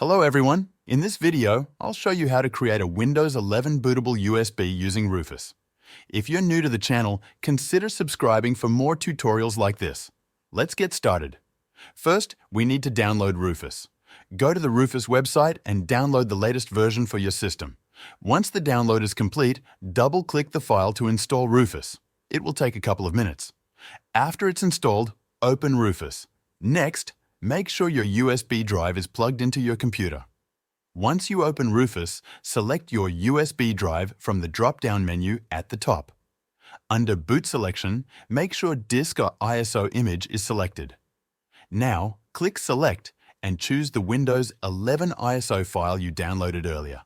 Hello everyone! In this video, I'll show you how to create a Windows 11 bootable USB using Rufus. If you're new to the channel, consider subscribing for more tutorials like this. Let's get started. First, we need to download Rufus. Go to the Rufus website and download the latest version for your system. Once the download is complete, double-click the file to install Rufus. It will take a couple of minutes. After it's installed, open Rufus. Next, make sure your USB drive is plugged into your computer. Once you open Rufus, select your USB drive from the drop-down menu at the top. Under Boot Selection, make sure Disk or ISO image is selected. Now, click Select and choose the Windows 11 ISO file you downloaded earlier.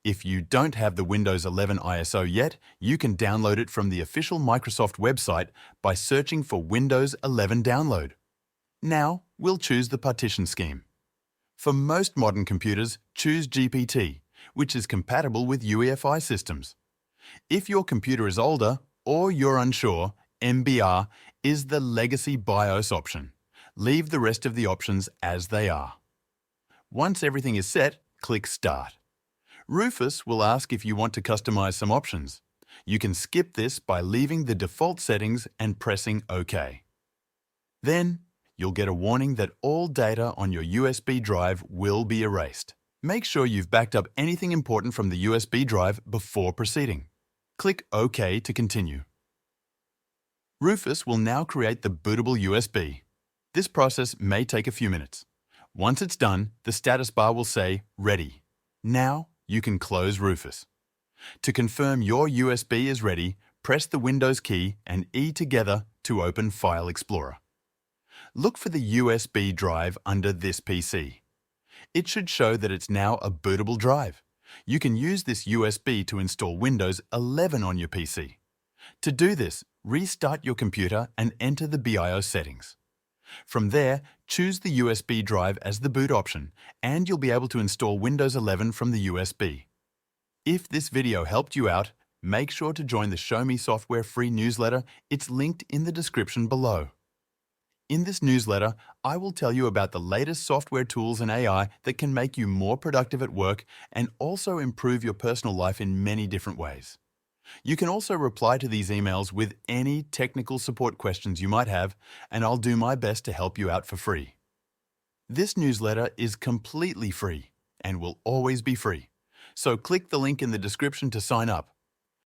If you don't have the Windows 11 ISO yet, you can download it from the official Microsoft website by searching for Windows 11 Download. Now, we'll choose the partition scheme. For most modern computers, choose GPT, which is compatible with UEFI systems. If your computer is older or you're unsure, MBR is the legacy BIOS option. Leave the rest of the options as they are. Once everything is set, click Start. Rufus will ask if you want to customize some options. You can skip this by leaving the default settings and pressing OK. Then, you'll get a warning that all data on your USB drive will be erased. Make sure you've backed up anything important from the USB drive before proceeding. Click OK to continue. Rufus will now create the bootable USB. This process may take a few minutes. Once it's done, the status bar will say Ready. Now, you can close Rufus. To confirm your USB is ready, press the Windows key and E together to open File Explorer. Look for the USB drive under this PC. It should show that it's now a bootable drive. You can use this USB to install Windows 11 on your PC. To do this, restart your computer and enter the BIOS settings. From there, choose the USB drive as the boot option, and you'll be able to install Windows 11 from the USB. If this video helped you out, make sure to join the Show Me Software free newsletter. It's linked in the description below. In this newsletter, I will tell you about the latest software tools and AI that can make you more productive at work and also improve your personal life in many different ways. You can also reply to these emails with any technical support questions you might have, and I'll do my best to help you out for free. This newsletter is completely free and will always be free. So click the link in the description to sign up.